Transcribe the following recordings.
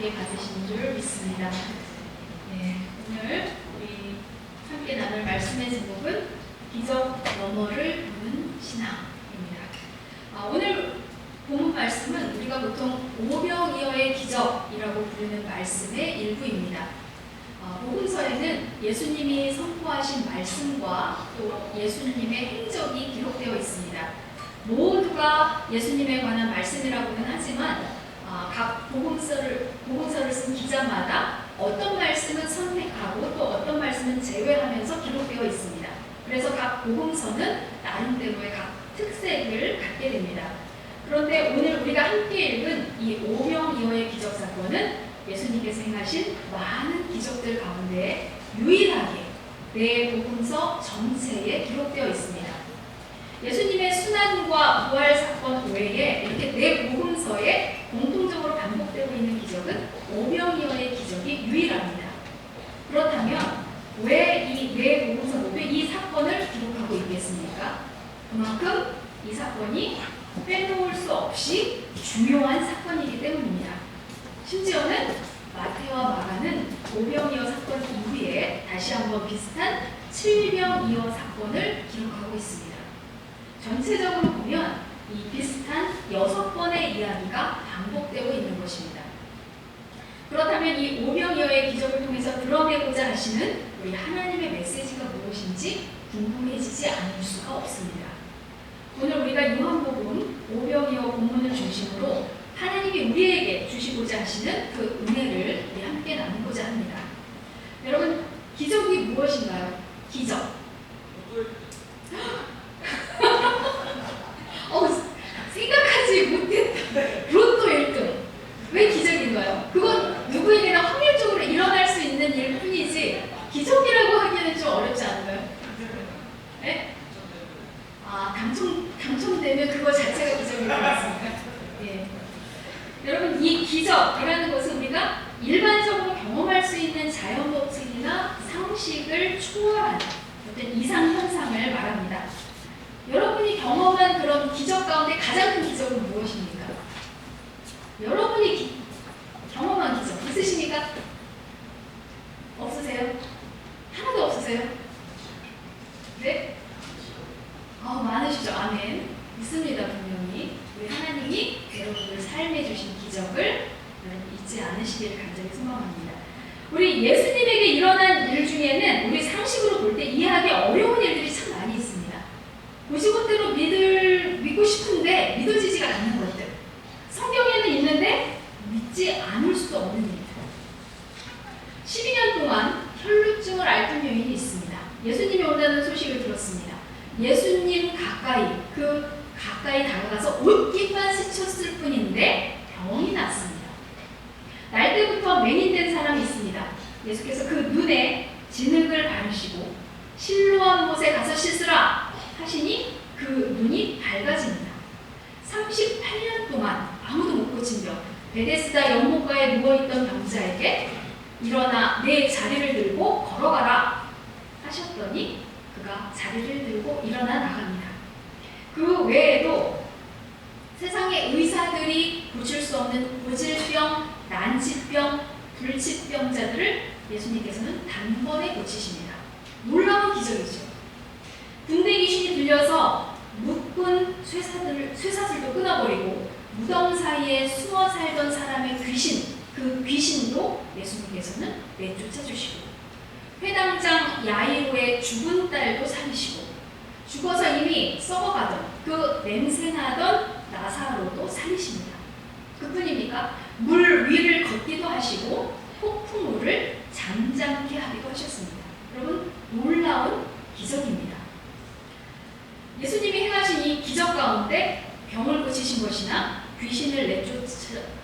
복되게 받으신 줄 믿습니다. 네, 오늘 우리 함께 나눌 말씀의 제목은 기적 너머를 보는 신앙입니다. 오늘 본문 말씀은 우리가 보통 오병이어의 기적이라고 부르는 말씀의 일부입니다. 복음서에는 예수님이 선포하신 말씀과 또 예수님의 행적이 기록되어 있습니다. 모두가 예수님에 관한 말씀이라고는 하지만 각 복음서를 쓴 기자마다 어떤 말씀은 선택하고 또 어떤 말씀은 제외하면서 기록되어 있습니다. 그래서 각 복음서는 나름대로의 각 특색을 갖게 됩니다. 그런데 오늘 우리가 함께 읽은 이 오병이어의 기적 사건은 예수님께서 행하신 많은 기적들 가운데 유일하게 네 복음서 전체에 기록되어 있습니다. 예수님의 순환과 부활 사건 외에 이렇게 네 복음서에 공통적으로 반복되고 있는 기적은 오병이어의 기적이 유일합니다. 그렇다면 왜 이 네 복음서 모두 이 사건을 기록하고 있겠습니까? 그만큼 이 사건이 빼놓을 수 없이 중요한 사건이기 때문입니다. 심지어는 마태와 마가는 오병이어 사건 이후에 다시 한번 비슷한 칠병이어 사건을 기록하고 있습니다. 전체적으로 보면 이 비슷한 6번의 이야기가 반복되고 있는 것입니다. 그렇다면 이 오병이어의 기적을 통해서 드러내고자 하시는 우리 하나님의 메시지가 무엇인지 궁금해지지 않을 수가 없습니다. 오늘 우리가 요한복음 오병이어 본문을 중심으로 하나님이 우리에게 주시고자 하시는 그 은혜를 우리 함께 나누고자 합니다. 여러분, 기적이 무엇인가요? 기적. 생각하지 못했다. 로또 1등. 왜 기적인가요? 그건 누구에게나 확률적으로 일어날 수 있는 일 뿐이지 기적이라고 하기에는 좀 어렵지 않을까요? 네? 당첨되면 그거 자체가 기적인 것 같습니다. 예. 여러분, 이 기적이라는 것은 우리가 일반적으로 경험할 수 있는 자연 법칙이나 상식을 초월한 어떤 이상 현상을 말합니다. 여러분이 경험한 그런 기적 가운데 가장 큰 기적은 무엇입니까? 여러분이 경험한 기적 있으십니까? 없으세요? 하나도 없으세요? 네? 많으시죠? 아멘. 있습니다, 분명히. 우리 하나님이 여러분들 삶에 주신 기적을 잊지 않으시기를 간절히 소망합니다. 우리 예수님에게 일어난 일 중에는 우리 상식으로 볼 때 이해하기 어려운 일들이 참 많이 있습니다. 고지고대로 믿고 싶은데 믿어지지가 않는 것들. 성경에는 있는데 믿지 않을 수도 없는 일들. 12년 동안 혈루증을 앓던 여인이 있습니다. 예수님이 온다는 소식을 들었습니다. 예수님 가까이 다가가서 옷깃만 스쳤을 뿐인데 병이 났습니다. 날 때부터 맹인된 사람이 있습니다. 예수께서 그 눈에 진흙을 바르시고 실로암 못에 가서 씻으라 하시니 그 눈이 밝아집니다. 38년 동안 아무도 못 고친 병, 베데스다 연못가에 누워있던 병자에게 일어나 내 자리를 들고 걸어가라 하셨더니 그가 자리를 들고 일어나 나갑니다. 그 외에도 세상의 의사들이 고칠 수 없는 고질병, 난치병, 불치병자들을 예수님께서는 단번에 고치십니다. 놀라운 기적이죠. 군대 귀신이 들려서 묶은 쇠사슬도 끊어버리고 무덤 사이에 숨어 살던 사람의 귀신, 그 귀신도 예수님께서는 내쫓아 주시고 회당장 야이로의 죽은 딸도 살리시고 죽어서 이미 썩어가던 그 냄새나던 나사로도 살리십니다. 그뿐입니까? 물 위를 걷기도 하시고 폭풍우를 잠잠케 하기도 하셨습니다. 여러분, 놀라운 기적입니다. 예수님이 행하신 이 기적 가운데 병을 고치신 것이나 귀신을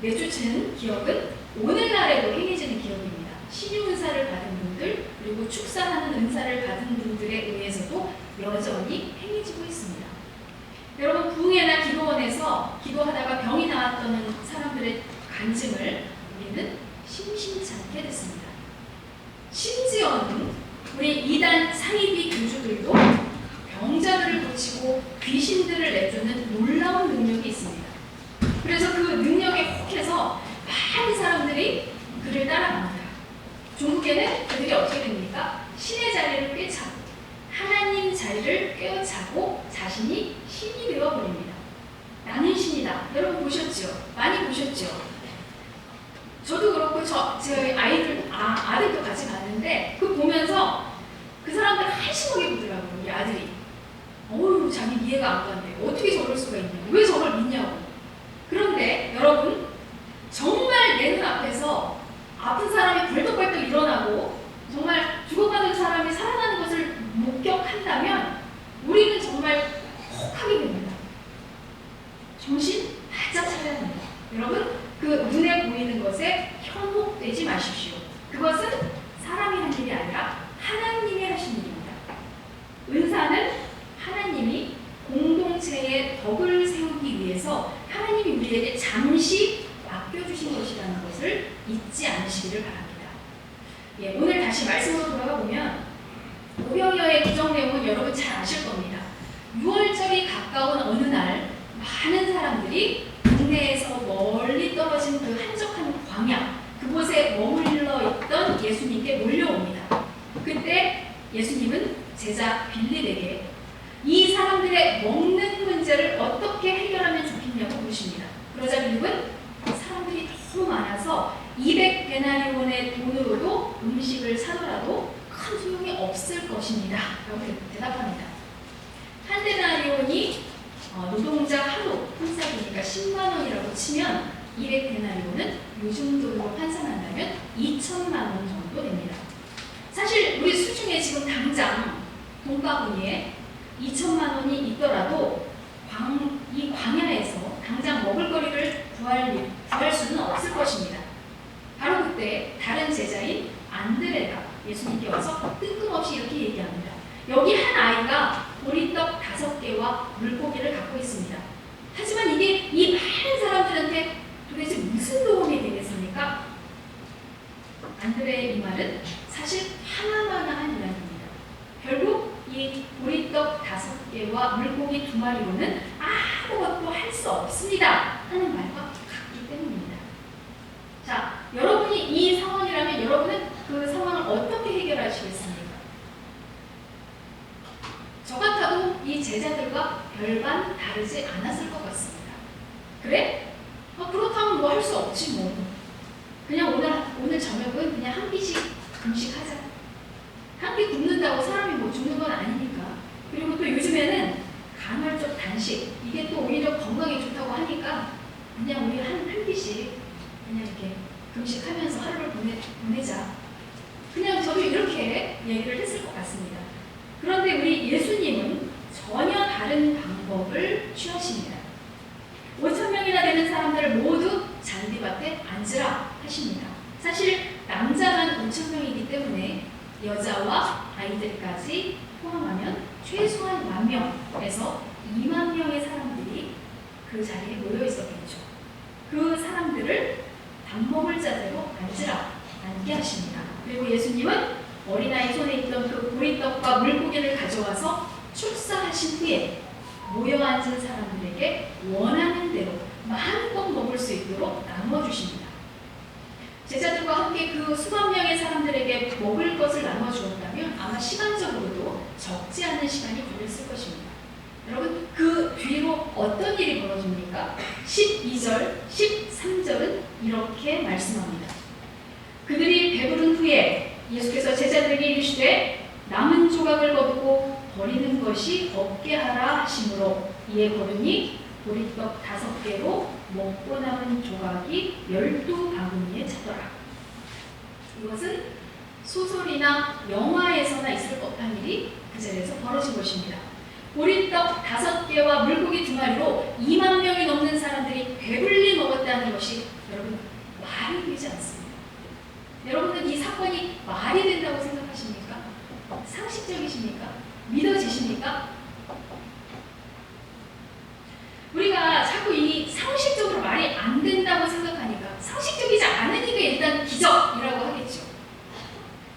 내쫓은 기억은 오늘날에도 행해지는 기억입니다. 신유 은사를 받은 분들, 그리고 축사하는 은사를 받은 분들에 의해서도 여전히 행해지고 있습니다. 여러분, 부흥회나 기도원에서 기도하다가 병이 나왔던 사람들의 간증을 우리는 심심치 않게 됐습니다. 심지어는 우리 이단 사이비 교주들도 병자들을 고치고 귀신들을 내쫓는 놀라운 능력이 있습니다. 그래서 그 능력에 혹해서 많은 사람들이 그를 따라갑니다. 종국에는 그들이 어떻게 됩니까? 신의 자리를 꿰차고 하나님 자리를 꿰어차고 자신이 신이 되어버립니다. 나는 신이다. 여러분 보셨죠? 많이 보셨죠? 저도 그렇고 제 아들도 같이 봤는데 그 보면서 그 사람들 한심하게 보더라고요. 우리 아들이. 어휴, 자기 이해가 안 간대. 어떻게 저럴 수가 있냐. 왜 저걸 믿냐고. 그런데 여러분, 정말 내 눈앞에서 아픈 사람이 벌떡벌떡 일어나고 정말 죽어가는 사람이 살아나는 것을 목격한다면 우리는 정말 혹하게 됩니다. 정신 바짝 차려야 합니다. 여러분, 그 눈에 보이는 것에 현혹되지 마십시오. 그것은 사람이 한 일이 아니라 하나님이 하신 일입니다. 은사는 하나님이 공동체의 덕을 세우기 위해서 하나님이 우리에게 잠시 맡겨주신 것이라는 것을 잊지 않으시기를 바랍니다. 예, 오늘 다시 말씀으로 돌아가 보면 오병이어의 구정 내용은 여러분 잘 아실 겁니다. 6월절이 가까운 어느 날 많은 사람들이 국내에서 멀리 떨어진 그 한적한 광야, 그곳에 머물러 있던 예수님께 몰려옵니다. 그때 예수님은 제자 빌립에게 이 사람들의 먹는 문제를 어떻게 해결하면 좋겠냐고 물으십니다. 그러자 빌립은 사람들이 너무 많아서 200데나리온의 돈으로도 음식을 사더라도 큰 소용이 없을 것입니다. 라고 대답합니다. 한 데나리온이 노동자 하루 환산이니까 10만 원이라고 치면 200데나리온은 요즘 돈으로 환산한다면 2천만 원 정도 됩니다. 사실 우리 수중에 지금 당장 돈바구니에 2천만 원이 있더라도 이 광야에서 당장 먹을 거리를 구할 수는 없을 것입니다. 바로 그때 다른 제자인 안드레가 예수님께 와서 뜬금없이 이렇게 얘기합니다. 여기 한 아이가 보리떡 5개와 물고기를 갖고 있습니다. 하지만 이게 이 많은 사람들한테 도대체 무슨 도움이 되겠습니까? 안드레의 이 말은 사실 하나마나한 이야기입니다. 결국 이 보리떡 5개와 물고기 2마리로는 아무것도 할 수 없습니다 하는 말과 같기 때문입니다. 자, 여러분이 이 상황이라면 여러분은 그 상황을 어떻게 해결하시겠습니까? 저 같아도 이 제자들과 별반 다르지 않았을 것 같습니다. 그래? 그렇다면 뭐 할 수 없지 뭐. 그냥 오늘 저녁은 그냥 한 끼씩 금식하자. 한 끼 굶는다고 사람이 뭐 죽는 건 아니니까. 그리고 또 요즘에는 간헐적 단식, 이게 또 오히려 건강에 좋다고 하니까 그냥 우리 한 끼씩 그냥 이렇게 금식하면서 하루를 보내자. 그냥 저도 이렇게 얘기를 했을 것 같습니다. 그런데 우리 예수님은 전혀 다른 방법을 취하십니다. 5,000명이나 되는 사람들을 모두 잔디밭에 앉으라 하십니다. 사실 남자만 5,000명이기 때문에 여자와 아이들까지 포함하면 최소한 10,000명에서 20,000명의 사람들이 그 자리에 모여 있었겠죠. 그 사람들을 밥 먹을 자세로 앉게 하십니다. 그리고 예수님은 어린아이 손에 있던 그 보리떡과 물고기를 가져와서 축사하신 후에 모여 앉은 사람들에게 원하는 대로 마음껏 먹을 수 있도록 나누어 주십니다. 제자들과 함께 그 수만 명의 사람들에게 먹을 것을 나눠 주었다면 아마 시간적으로도 적지 않은 시간이 걸렸을 것입니다. 여러분, 그 뒤로 어떤 일이 벌어집니까? 12절, 13절은 이렇게 말씀합니다. 그들이 배부른 후에 예수께서 제자들에게 이르시되 남은 조각을 거두고 버리는 것이 없게 하라 하시므로 이에 거두니 보리떡 5개로 먹고 남은 조각이 12바구니에 차더라. 이것은 소설이나 영화에서나 있을 법한 일이 그 자리에서 벌어진 것입니다. 보리떡 5개와 물고기 2마리로 2만 명이 넘는 사람들이 배불리 먹었다는 것이 여러분 말이 되지 않습니다. 여러분은 이 사건이 말이 된다고 생각하십니까? 상식적이십니까? 믿어지십니까? 우리가 자꾸 이 상식적으로 말이 안 된다고 생각하니까 상식적이지 않으니까 일단 기적이라고 하겠죠.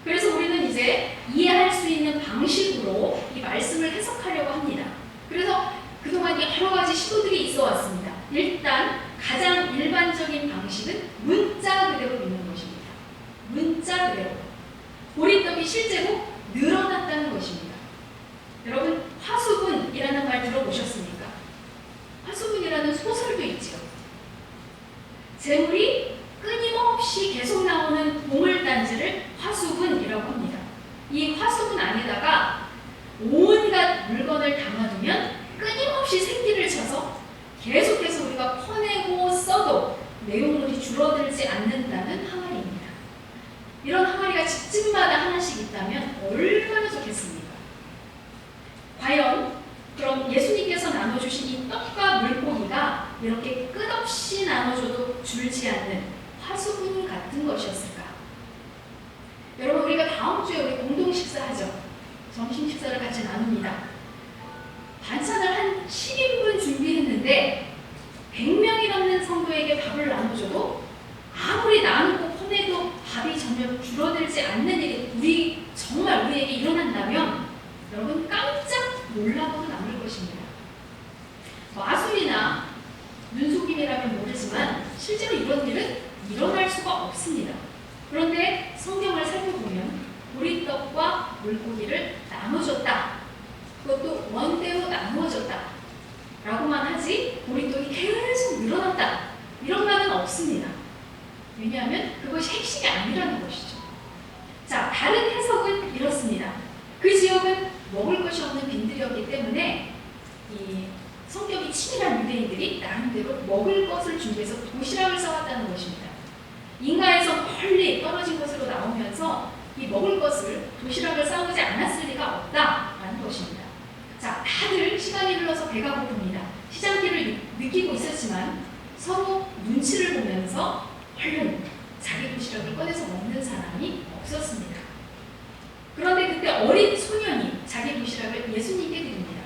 그래서 우리는 이제 이해할 수 있는 방식으로 이 말씀을 해석하려고 합니다. 그래서 그동안 여러 가지 시도들이 있어 왔습니다. 일단 가장 일반적인 방식은 문자 특별한 물건을 담아두면 끊임없이 생기를 쳐서 계속해서 우리가 퍼내고 써도 내용물이 줄어들지 않는다는 항아리입니다. 이런 항아리가 집집마다 하나씩 있다면 얼마나 좋겠습니까? 과연 그럼 예수님께서 나눠주신 이 떡과 물고기가 이렇게 끝없이 나눠줘도 줄지 않는 화수분 같은 것이었을까? 여러분, 우리가 다음 주에 우리 공동 식사하죠. 점심 식사를 같이 나눕니다. 반찬을 한 10인분 준비했는데 100명이 넘는 성도에게 밥을 나눠줘도 아무리 나누고 퍼내도 밥이 전혀 줄어들지 않는 일이 정말 우리에게 일어난다면 여러분 깜짝 놀라고 남을 것입니다. 마술이나 눈속임이라면 모르지만 실제로 이런 일은 일어날 수가 없습니다. 그런데 성경을 살펴보면 보리떡과 물고기를 나눠줬다. 그것도 원대로 나누어졌다. 라고만 하지 보리떡이 계속 늘어났다. 이런 말은 없습니다. 왜냐하면 그것이 핵심이 아니라는 것이죠. 자, 다른 해석은 이렇습니다. 그 지역은 먹을 것이 없는 빈들이었기 때문에 이 성격이 치밀한 유대인들이 나름대로 먹을 것을 준비해서 도시락을 싸왔다는 것입니다. 인가에서 멀리 떨어진 것으로 나오면서 이 먹을 것을 도시락을 싸우지 않았을 리가 없다라는 것입니다. 자, 다들 시간이 흘러서 배가 고픕니다. 시장길을 느끼고 있었지만 서로 눈치를 보면서 얼른 자기 도시락을 꺼내서 먹는 사람이 없었습니다. 그런데 그때 어린 소년이 자기 도시락을 예수님께 드립니다.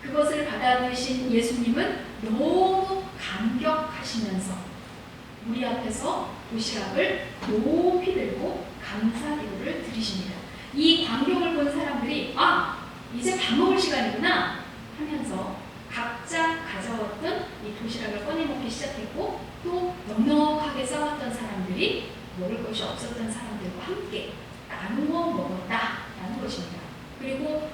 그것을 받아드신 예수님은 너무 감격하시면서 우리 앞에서 도시락을 높이 들고 감사기도를 드리십니다. 이 광경을 본 사람들이 이제 밥 먹을 시간이구나 하면서 각자 가져왔던 이 도시락을 꺼내 먹기 시작했고 또 넉넉하게 싸웠던 사람들이 먹을 것이 없었던 사람들과 함께 나누어 먹었다라는 것입니다. 그리고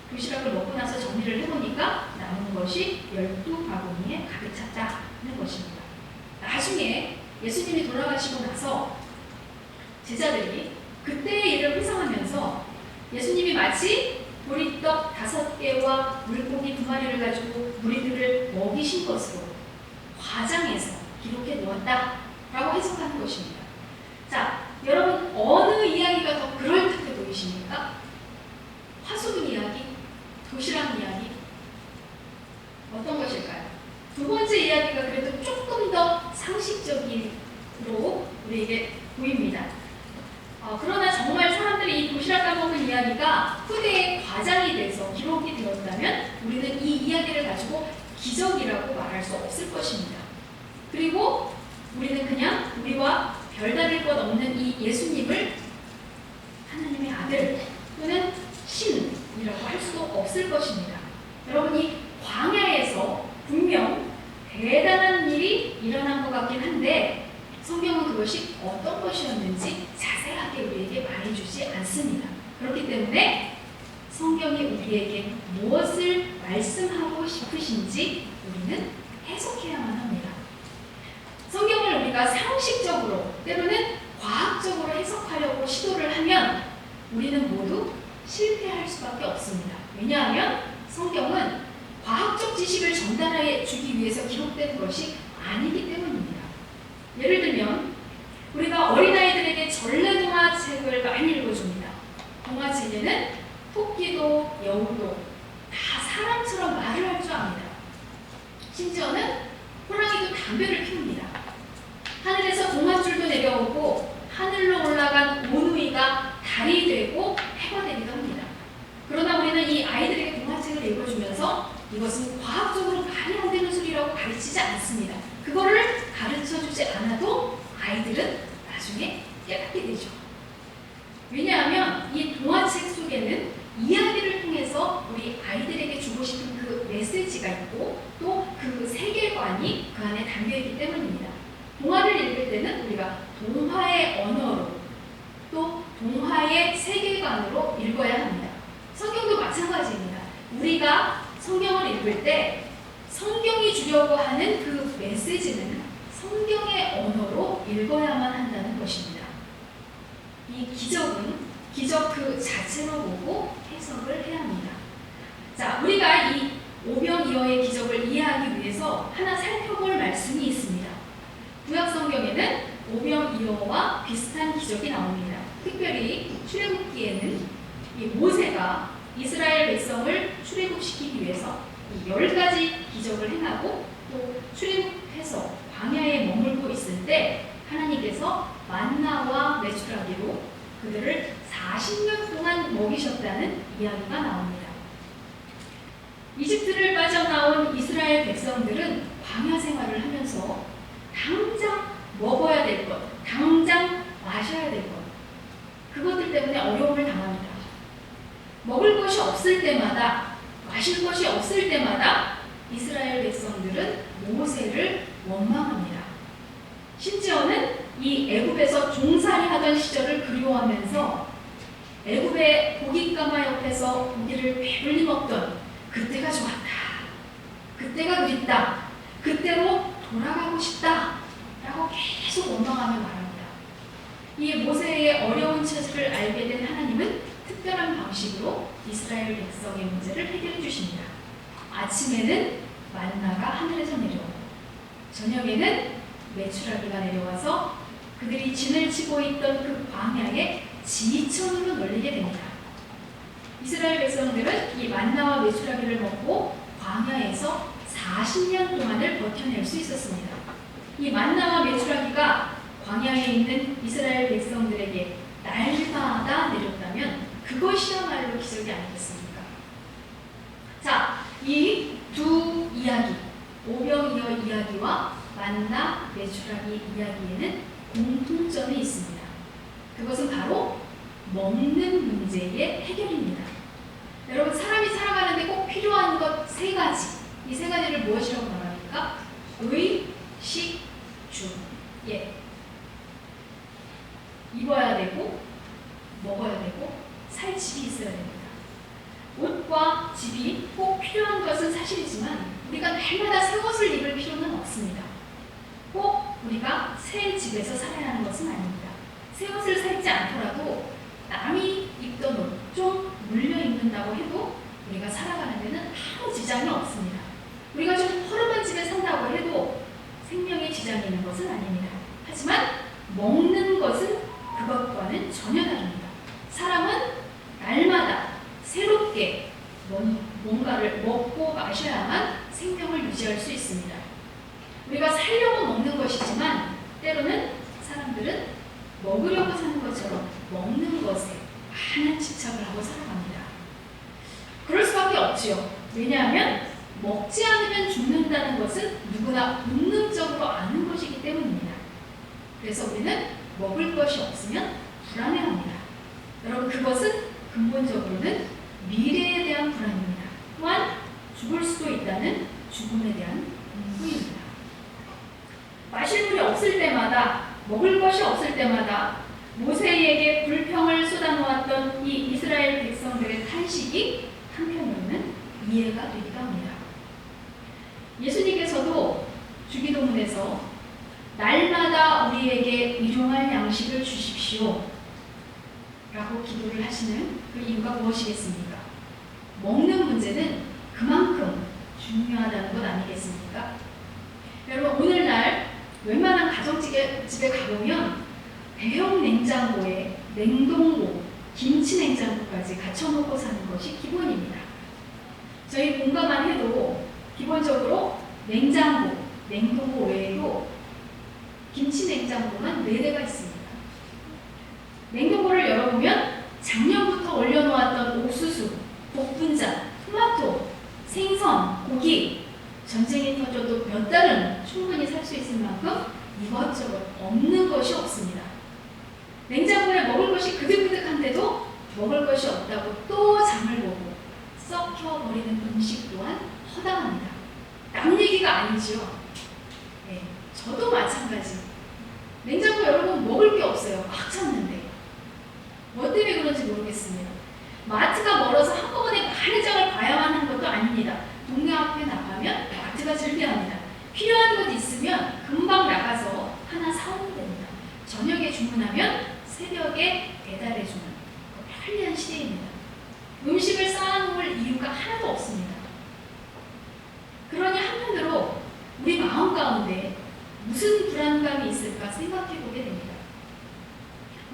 도시락을 먹고 나서 정리를 해보니까 남은 것이 12바구니에 가득 찼다는 것입니다. 나중에 예수님이 돌아가시고 나서 제자들이 그때의 일을 회상하면서 예수님이 마치 보리떡 5개와 물고기 2마리를 가지고 무리들을 먹이신 것으로 과장해서 기록해 놓았다라고 해석하는 것입니다. 자, 여러분 어느 이야기가 더 그럴듯해 보이십니까? 화수분 이야기? 도시락 이야기? 어떤 것일까요? 두 번째 이야기가 그래도 조금 더 상식적으로 우리에게 보입니다. 그러나 정말 사람들이 이 도시락 까먹은 이야기가 후대에 과장이 돼서 기록이 되었다면 우리는 이 이야기를 가지고 기적이라고 말할 수 없을 것입니다. 그리고 우리는 그냥 우리와 별다를 것 없는 이 예수님을 하나님의 아들 또는 신이라고 할 수도 없을 것입니다. 여러분이 광야에서 분명 대단한 일이 일어난 것 같긴 한데 성경은 그것이 어떤 것이었는지 자세하게 우리에게 말해주지 않습니다. 그렇기 때문에 성경이 우리에게 무엇을 말씀하고 싶으신지 우리는 해석해야만 합니다. 성경을 우리가 상식적으로 때로는 과학적으로 해석하려고 시도를 하면 우리는 모두 실패할 수밖에 없습니다. 왜냐하면 성경은 과학적 지식을 전달해 주기 위해서 기록된 것이 아니기 때문입니다. 예를 들면 우리가 어린아이들에게 전래동화책을 많이 읽어줍니다. 동화책에는 토끼도 여우도 다 사람처럼 말을 할 줄 압니다. 심지어는 호랑이도 담배를 피웁니다. 하늘에서 동화줄도 내려오고 하늘로 올라간 오누이가 달이 되고 해가 되기도 합니다. 그러나 우리는 이 아이들에게 동화책을 읽어주면서 이것은 과학적으로 말이 안 되는 소리라고 가르치지 않습니다. 그거를 가르쳐주지 않아도 아이들은 나중에 깨닫게 되죠. 왜냐하면 이 동화책 속에는 이야기를 통해서 우리 아이들에게 주고 싶은 그 메시지가 있고 또 그 세계관이 그 안에 담겨있기 때문입니다. 동화를 읽을 때는 우리가 동화의 언어로 또 동화의 세계관으로 읽어야 합니다. 성경도 마찬가지입니다. 우리가 성경을 읽을 때 성경이 주려고 하는 그 메시지는 성경의 언어로 읽어야만 한다는 것입니다. 이 기적은 기적 그 자체로 보고 해석을 해야 합니다. 오병이어의 기적을 이해하기 위해서 하나 살펴볼 말씀이 있습니다. 구약 성경에는 오병이어와 비슷한 기적이 나옵니다. 특별히 출애굽기에는 이 모세가 이스라엘 백성을 출애굽시키기 위해서 10가지 기적을 행하고 또 출애굽해서 광야에 머물고 있을 때 하나님께서 만나와 메추라기로 그들을 40년 동안 먹이셨다는 이야기가 나옵니다. 이집트를 빠져나온 이스라엘 백성들은 광야 생활을 하면서 당장 먹어야 될 것, 당장 마셔야 될 것, 그것들 때문에 어려움을 당합니다. 먹을 것이 없을 때마다, 마실 것이 없을 때마다 이스라엘 백성들은 모세를 원망합니다. 심지어는 이 애굽에서 종살이 하던 시절을 그리워하면서 애굽의 고깃가마 옆에서 고기를 배불리 먹던 그때가 좋았다, 그때가 그립다, 그때로 돌아가고 싶다 라고 계속 원망하며 말합니다. 이 모세의 어려운 처지를 알게 된 하나님은 특별한 방식으로 이스라엘 백성의 문제를 해결해 주십니다. 아침에는 만나가 하늘에서 내려오고 저녁에는 메추라기가 내려와서 그들이 진을 치고 있던 그 광야에 지천으로 널리게 됩니다. 이스라엘 백성들은 이 만나와 메추라기를 먹고 광야에서 40년 동안을 버텨낼 수 있었습니다. 이 만나와 메추라기가 광야에 있는 이스라엘 백성들에게 날마다 내렸다면 그것이야말로 기적이 아니겠습니까? 자, 이 두 이야기, 오병이어 이야기와 만나 메추라기 이야기에는 공통점이 있습니다. 그것은 바로 먹는 문제의 해결입니다. 여러분, 사람이 살아가는데 꼭 필요한 것 세 가지, 이 세 가지를 무엇이라고 말합니까? 의, 식, 주. 예. 입어야 되고, 먹어야 되고, 살 집이 있어야 됩니다. 옷과 집이 꼭 필요한 것은 사실이지만 우리가 날마다 새 옷을 입을 필요는 없습니다. 꼭 우리가 새 집에서 살아야 하는 것은 아닙니다. 새 옷을 사지 않더라도 남이 입던 옷 좀 물려 입는다고 해도 우리가 살아가는 데는 아무 지장이 없습니다. 우리가 좀 허름한 집에 산다고 해도 생명에 지장이 있는 것은 아닙니다. 하지만 먹는 것은 그것과는 전혀 다릅니다. 사람은 날마다 새롭게 뭔가를 먹고 마셔야만 생명을 유지할 수 있습니다. 우리가 살려고 먹는 것이지만 때로는 사람들은 먹으려고 사는 것처럼 먹는 것에 많은 집착을 하고 살아갑니다. 그럴 수밖에 없지요. 왜냐하면 먹지 않으면 죽는다는 것은 누구나 본능적으로 아는 것이기 때문입니다. 그래서 우리는 먹을 것이 없으면 불안해합니다. 여러분, 그것은 근본적으로는 미래에 대한 불안입니다. 또한 죽을 수도 있다는 죽음에 대한 공포입니다. 마실 물이 없을 때마다, 먹을 것이 없을 때마다 모세에게 불평을 쏟아놓았던 이 이스라엘 백성들의 탄식이 한편으로는 이해가 되기도 합니다. 예수님께서도 주기도문에서 날마다 우리에게 일용할 양식을 주십시오 라고 기도를 하시는 그 이유가 무엇이겠습니까? 먹는 문제는 그만큼 중요하다는 것 아니겠습니까? 여러분, 오늘날 웬만한 가정집에 가보면 대형 냉장고에 냉동고, 김치 냉장고까지 갖춰놓고 사는 것이 기본입니다. 저희 본가만 해도 기본적으로 냉장고, 냉동고 외에도 김치 냉장고만 4대가 있습니다. 냉동고를 열어보면 작년부터 올려놓았던 옥수수, 복분자, 토마토, 생선, 고기, 전쟁이 터져도 몇 달은 충분히 살 수 있을 만큼 이것저것 없는 것이 없습니다. 냉장고에 먹을 것이 그득그득한데도 먹을 것이 없다고 또 장을 보고 썩혀버리는 음식 또한 허다합니다. 남 얘기가 아니지요. 네, 저도 마찬가지. 냉장고 열어보면 먹을 게 없어요. 꽉 찼는데. 뭐 때문에 그런지 모르겠습니다. 마트가 멀어서 한꺼번에 많은 장을 봐야만 하는 것도 아닙니다. 동네 앞에 나가면 마트가 즐비합니다. 필요한 것 있으면 금방 나가서 하나 사오면 됩니다. 저녁에 주문하면 새벽에 배달해주는 편리한 시대입니다. 음식을 쌓아놓을 이유가 하나도 없습니다. 불안감이 있을까 생각해 보게 됩니다.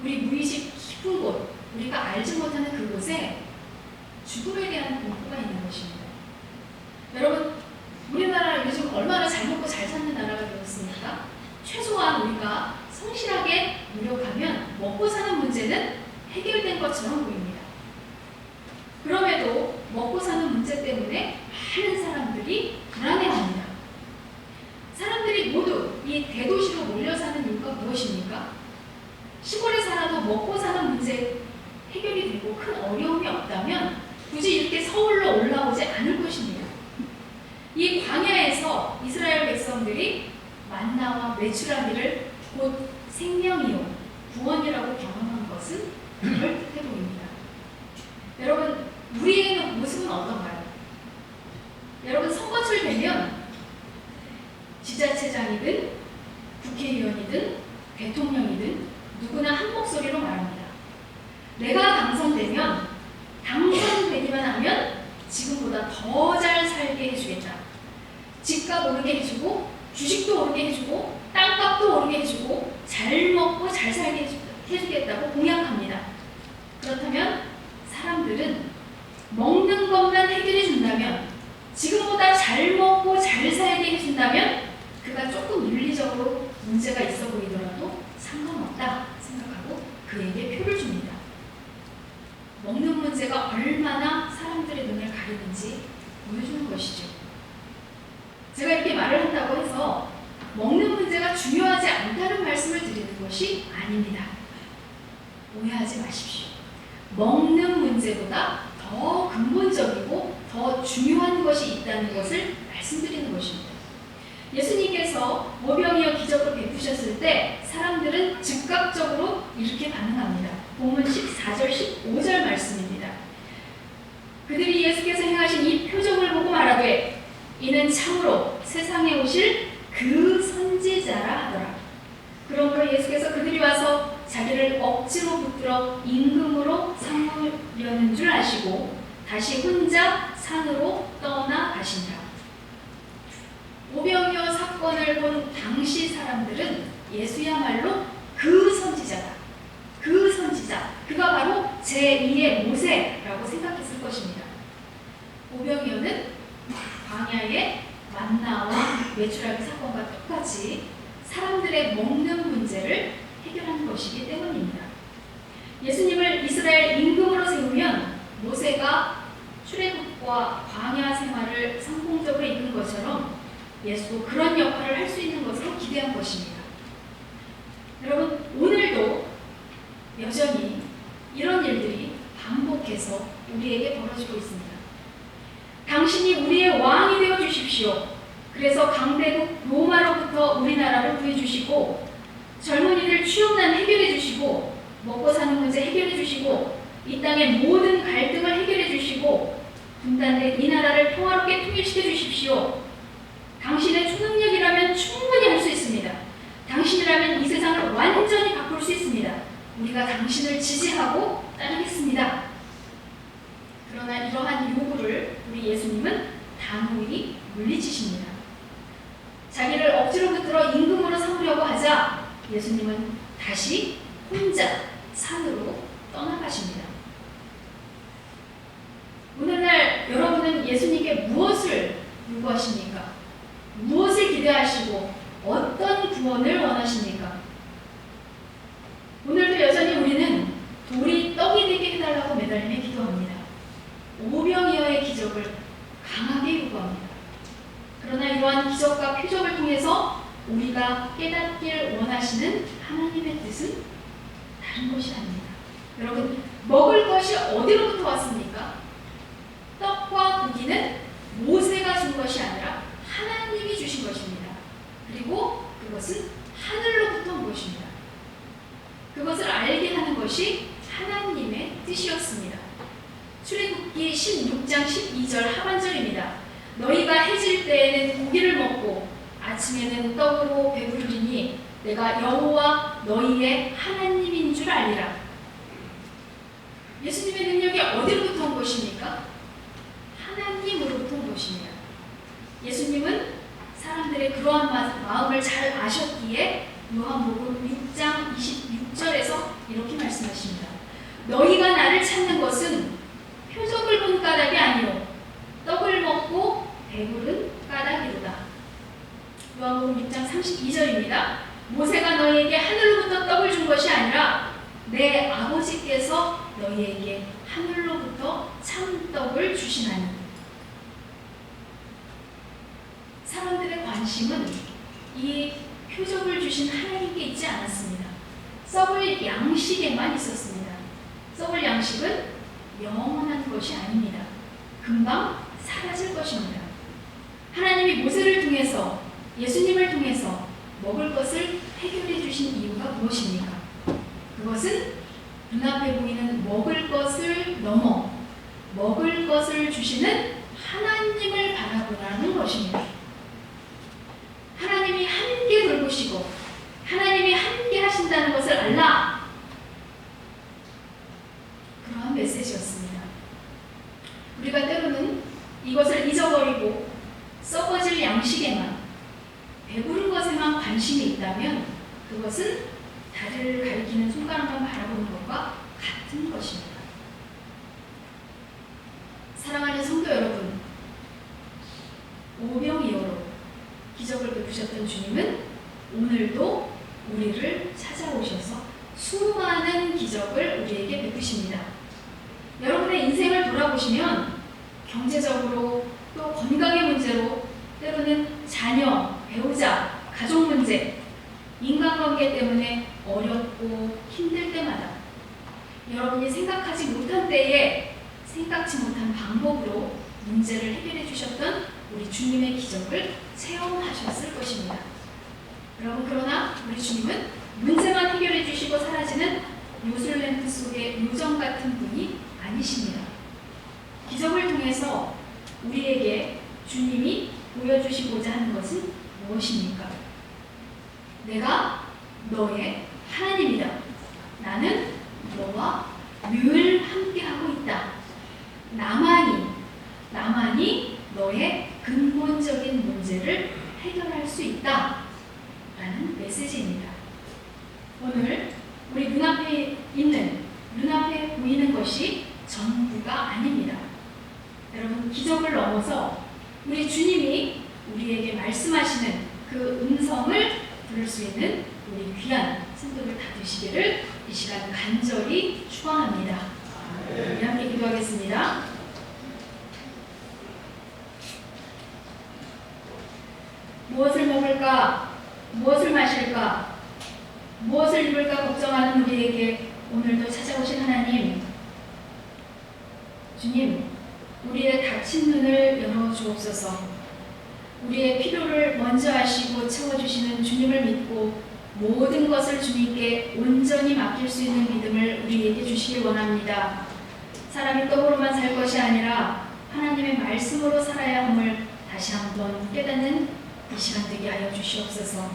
우리 무의식 깊은 곳, 우리가 알지 못하는 그곳에 죽음에 대한 공포가 있는 것입니다. 여러분, 우리나라 요즘 얼마나 잘 먹고 잘 사는 나라가 되었습니까? 최소한 우리가 성실하게 노력하면 먹고 사는 문제는 해결된 것처럼 보입니다. 그럼에도 먹고 사는 문제 때문에 많은 사람들이 불안해합니다. 사람들이 모두 이 대도시로 몰려 사는 이유가 무엇입니까? 시골에 살아도 먹고 사는 문제 해결이 되고 큰 어려움이 없다면 굳이 이렇게 서울로 올라오지 않을 것입니다. 이 광야에서 이스라엘 백성들이 만나와 메추라기를 곧 생명이요 구원이라고 경험한 것은 그럴듯해 보입니다. 여러분, 우리의 모습은 어떤가요? 여러분, 선거철 되면 지자체장이든 국회의원이든 대통령이든 누구나 한 목소리로 말합니다. 내가 당선되면 당선되기만 하면 지금보다 더 잘 살게 해주겠다. 집값 오르게 해주고 주식도 오르게 해주고 땅값도 오르게 해주고 잘 먹고 잘 살게 해주겠다고 공약합니다. 그렇다면 사람들은 먹는 것만 해결해 준다면, 지금보다 잘 먹고 잘 살게 해준다면 그가 조금 윤리적으로 문제가 있어 보이더라도 상관없다 생각하고 그에게 표를 줍니다. 먹는 문제가 얼마나 사람들의 눈을 가리는지 보여주는 것이죠. 제가 이렇게 말을 한다고 해서 먹는 문제가 중요하지 않다는 말씀을 드리는 것이 아닙니다. 오해하지 마십시오. 먹는 문제보다 더 근본적이고 더 중요한 것이 있다는 것을 말씀드리는 것입니다. 예수님께서 오병이어 기적을 베푸셨을 때 사람들은 즉각적으로 이렇게 반응합니다. 본문 14절 15절 말씀입니다. 그들이 예수께서 행하신 이 표적을 보고 말하되 이는 참으로 세상에 오실 그 선지자라 하더라. 그러므로 예수께서 그들이 와서 자기를 억지로 붙들어 임금으로 삼으려는 줄 아시고 다시 혼자 산으로 떠나가신다. 오병이어 사건을 본 당시 사람들은 예수야말로 그 선지자다. 그 선지자, 그가 바로 제2의 모세라고 생각했을 것입니다. 오병이어는 광야의 만나와 메추라기 사건과 똑같이 사람들의 먹는 문제를 해결하는 것이기 때문입니다. 예수님을 이스라엘 임금으로 세우면 모세가 출애굽과 광야 생활을 성공적으로 이끈 것처럼 예수도 그런 역할을 할 수 있는 것으로 기대한 것입니다. 여러분, 오늘도 여전히 이런 일들이 반복해서 우리에게 벌어지고 있습니다. 당신이 우리의 왕이 되어 주십시오. 그래서 강대국 로마로부터 우리나라를 구해주시고 젊은이들 취업난 해결해 주시고 먹고 사는 문제 해결해 주시고 이 땅의 모든 갈등을 해결해 주시고 분단된 이 나라를 평화롭게 통일시켜 주십시오. 당신의 초능력이라면 충분히 할 수 있습니다. 당신이라면 이 세상을 완전히 바꿀 수 있습니다. 우리가 당신을 지지하고 따르겠습니다. 그러나 이러한 요구를 우리 예수님은 단호히 물리치십니다. 자기를 억지로 붙들어 임금으로 삼으려고 하자 예수님은 다시 혼자 산으로 떠나가십니다. 오늘날 여러분은 예수님께 무엇을 요구하십니까? 무엇을 기대하시고 어떤 구원을 원하십니까? 오늘도 여전히 우리는 돌이 떡이 되게 해달라고 매달리며 기도합니다. 오병이어의 기적을 강하게 요구합니다. 그러나 이러한 기적과 표적을 통해서 우리가 깨닫길 원하시는 하나님의 뜻은 다른 것이 아닙니다. 여러분, 먹을 것이 어디로부터 왔습니까? 떡과 고기는 모세가 준 것이 아니라 하나님이 주신 것입니다. 그리고 그것은 하늘로부터 온 것입니다. 그것을 알게 하는 것이 하나님의 뜻이었습니다. 출애굽기 16장 12절 하반절입니다. 너희가 해질 때에는 고기를 먹고 아침에는 떡으로 배부르리니 내가 여호와 너희의 하나님인 줄 알리라. 예수님의 능력이 어디로부터 온 것입니까? 하나님으로부터 온 것입니다. 예수님은 사람들의 사람들의 그러한 마음을 잘 아셨기에 요한복음 6장 26절에서 이렇게 말씀하십니다. 너희가 나를 찾는 것은 표적을 본 까닭이 아니요 떡을 먹고 배부른 까닭이로다. 요한복음 6장 32절입니다. 모세가 너희에게 하늘로부터 떡을 준 것이 아니라 내 아버지께서 너희에게 하늘로부터 참떡을 주시나니. 사람들의 관심은 이 표적을 주신 하나님께 있지 않았습니다. 썩을 양식에만 있었습니다. 썩을 양식은 영원한 것이 아닙니다. 금방 사라질 것입니다. 하나님이 모세를 통해서, 예수님을 통해서 먹을 것을 해결해 주신 이유가 무엇입니까? 그것은 눈앞에 보이는 먹을 것을 넘어 먹을 것을 주시는 하나님을 바라보라는 것입니다. 하나님이 함께 돌보시고 하나님이 함께 하신다는 것을 알라. 그러한 메시지였습니다. 우리가 때로는 이것을 잊어버리고 썩어질 양식에만, 배부른 것에만 관심이 있다면 그것은 다리를 가리키는 손가락만 바라보는 것과 같은 것입니다. 사랑하는 성도 여러분, 오병이어로 기적을 베푸셨던 주님은 오늘도 우리를 찾아오셔서 수많은 기적을 우리에게 베푸십니다. 여러분의 인생을 돌아보시면 경제적으로 또 건강의 문제로 때로는 자녀, 배우자, 가족 문제, 인간관계 때문에 어렵고 힘들 때마다 여러분이 생각하지 못한 때에 생각지 못한 방법으로 문제를 해결해 주셨던 우리 주님의 기적을 체험하셨을 것입니다. 여러분, 그러나 우리 주님은 문제만 해결해 주시고 사라지는 요술램프 속의 요정 같은 분이 아니십니다. 기적을 통해서 우리에게 주님이 보여주시고자 하는 것은 무엇입니까? 내가 너의 하나님이다. 나는 너와 늘 함께하고 있다. 나만이 너의 근본적인 문제를 해결할 수 있다. 라는 메시지입니다. 오늘 우리 눈앞에 보이는 것이 전부가 아닙니다. 여러분, 기적을 넘어서 우리 주님이 우리에게 말씀하시는 그 음성을 들을 수 있는 우리 귀한 성도들 다 되시기를 이 시간 간절히 축원합니다. 우리 함께 기도하겠습니다. 무엇을 먹을까? 무엇을 마실까? 무엇을 입을까 걱정하는 우리에게 오늘도 찾아오신 하나님, 주님, 우리의 닫힌 눈을 열어주옵소서. 우리의 필요를 먼저 아시고 채워주시는 주님을 믿고 모든 것을 주님께 온전히 맡길 수 있는 믿음을 우리에게 주시길 원합니다. 사람이 떡으로만 살 것이 아니라 하나님의 말씀으로 살아야 함을 다시 한번 깨닫는 이 시간 되게 하여 주시옵소서.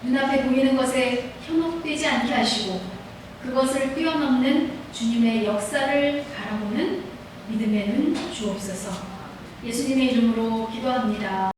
눈앞에 보이는 것에 현혹되지 않게 하시고 그것을 뛰어넘는 주님의 역사를 바라보는 믿음의 눈 주옵소서. 예수님의 이름으로 기도합니다.